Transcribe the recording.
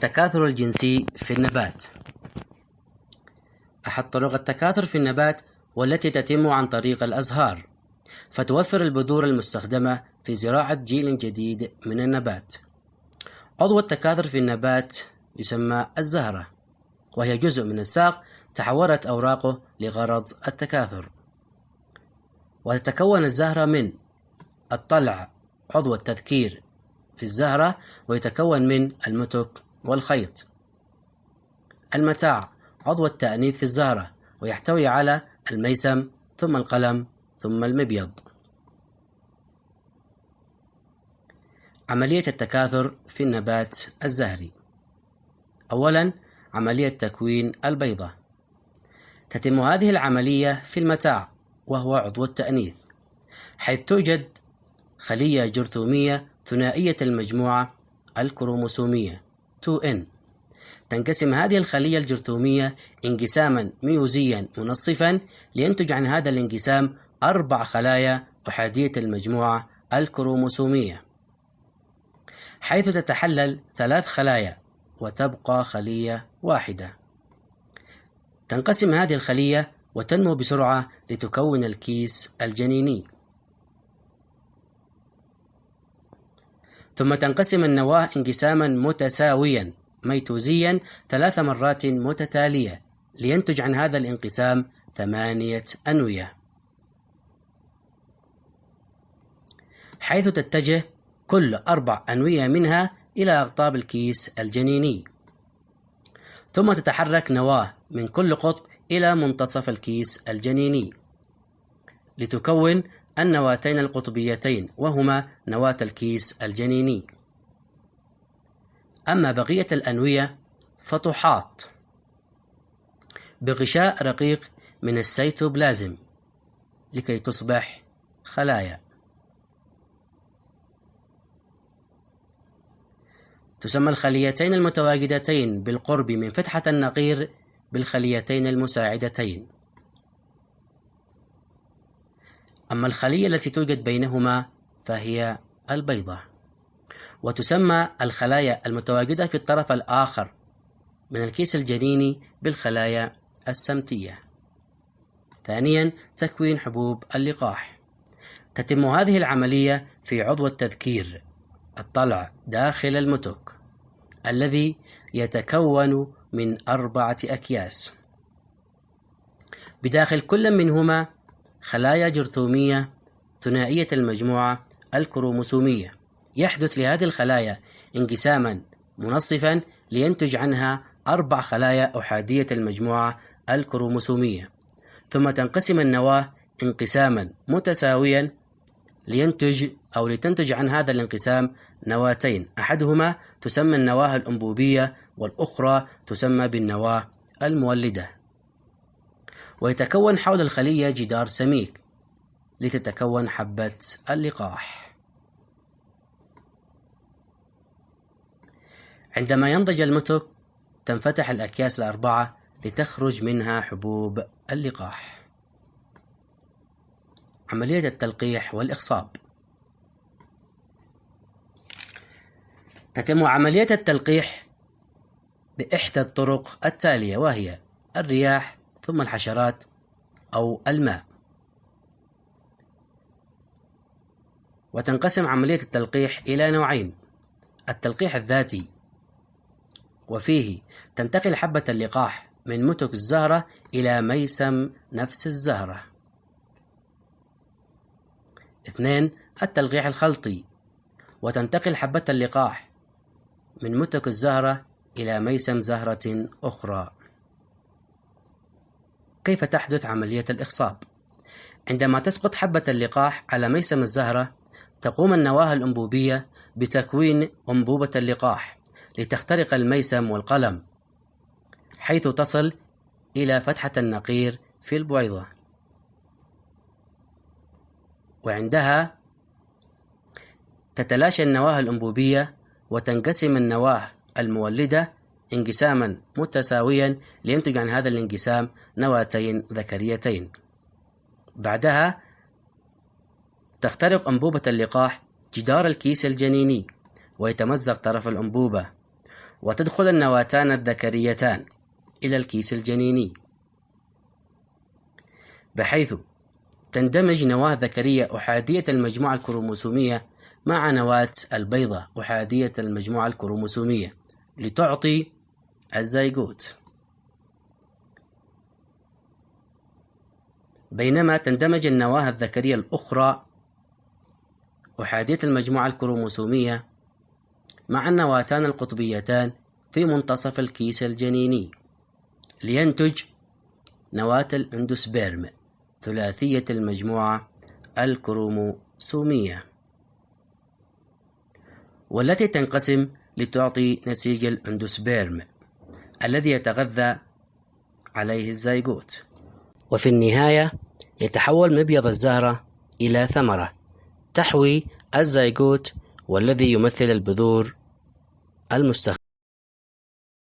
التكاثر الجنسي في النبات. أحد طرق التكاثر في النبات والتي تتم عن طريق الأزهار، فتوفر البذور المستخدمة في زراعة جيل جديد من النبات. عضو التكاثر في النبات يسمى الزهرة، وهي جزء من الساق تحورت أوراقه لغرض التكاثر. وتتكون الزهرة من الطلع عضو التذكير في الزهرة، ويتكون من المتك والخيط. المتاع عضو التأنيث في الزهرة، ويحتوي على الميسم ثم القلم ثم المبيض. عملية التكاثر في النبات الزهري. أولا، عملية تكوين البيضة. تتم هذه العملية في المتاع، وهو عضو التأنيث، حيث توجد خلية جرثومية ثنائية المجموعة الكروموسومية 2N. تنقسم هذه الخلية الجرثومية انقساما ميوزيا منصفا لينتج عن هذا الانقسام 4 خلايا أحادية المجموعة الكروموسومية، حيث تتحلل 3 خلايا وتبقى خلية واحدة. تنقسم هذه الخلية وتنمو بسرعة لتكون الكيس الجنيني. ثم تنقسم النواة انقساما متساويا ميتوزيا 3 مرات متتالية لينتج عن هذا الانقسام 8 أنوية، حيث تتجه كل 4 أنوية منها إلى أقطاب الكيس الجنيني. ثم تتحرك نواة من كل قطب إلى منتصف الكيس الجنيني لتكون النواتين القطبيتين، وهما نواة الكيس الجنيني. أما بقية الأنوية فتحاط بغشاء رقيق من السيتوبلازم لكي تصبح خلايا. تسمى الخليتين المتواجدتين بالقرب من فتحة النقير بالخليتين المساعدتين. أما الخلية التي توجد بينهما فهي البيضة، وتسمى الخلايا المتواجدة في الطرف الآخر من الكيس الجنيني بالخلايا السمتية. ثانيا، تكوين حبوب اللقاح. تتم هذه العملية في عضو التذكير الطلع داخل المتك، الذي يتكون من 4 أكياس، بداخل كل منهما خلايا جرثومية ثنائية المجموعة الكروموسومية. يحدث لهذه الخلايا انقساما منصفا لينتج عنها 4 خلايا أحادية المجموعة الكروموسومية. ثم تنقسم النواة انقساما متساويا لتنتج عن هذا الانقسام نواتين، أحدهما تسمى النواة الأنبوبية والأخرى تسمى بالنواة المولدة. ويتكون حول الخلية جدار سميك لتتكون حبة اللقاح. عندما ينضج المتك تنفتح الأكياس 4 لتخرج منها حبوب اللقاح. عملية التلقيح والإخصاب. تتم عملية التلقيح بإحدى الطرق التالية، وهي الرياح ثم الحشرات أو الماء. وتنقسم عملية التلقيح إلى نوعين: التلقيح الذاتي، وفيه تنتقل حبة اللقاح من متك الزهرة إلى ميسم نفس الزهرة. 2. التلقيح الخلطي، وتنتقل حبة اللقاح من متك الزهرة إلى ميسم زهرة أخرى. كيف تحدث عملية الإخصاب؟ عندما تسقط حبة اللقاح على ميسم الزهرة تقوم النواة الأنبوبية بتكوين أنبوبة اللقاح لتخترق الميسم والقلم، حيث تصل إلى فتحة النقير في البويضة، وعندها تتلاشى النواة الأنبوبية وتنقسم النواة المولدة انقساما متساويا لينتج عن هذا الانقسام نواتين ذكريتين. بعدها تخترق أنبوبة اللقاح جدار الكيس الجنيني ويتمزق طرف الأنبوبة، وتدخل النواتان الذكريتان إلى الكيس الجنيني، بحيث تندمج نواة ذكرية أحادية المجموعة الكروموسومية مع نواة البيضة أحادية المجموعة الكروموسومية لتعطي الزيجوت، بينما تندمج النواة الذكرية الأخرى أحادية المجموعة الكروموسومية مع النواتان القطبيتان في منتصف الكيس الجنيني لينتج نواة الأندوسبيرم ثلاثية المجموعة الكروموسومية، والتي تنقسم لتعطي نسيج الأندوسبيرم الذي يتغذى عليه الزيجوت. وفي النهاية يتحول مبيض الزهرة إلى ثمرة تحوي الزيجوت والذي يمثل البذور المستخدمة.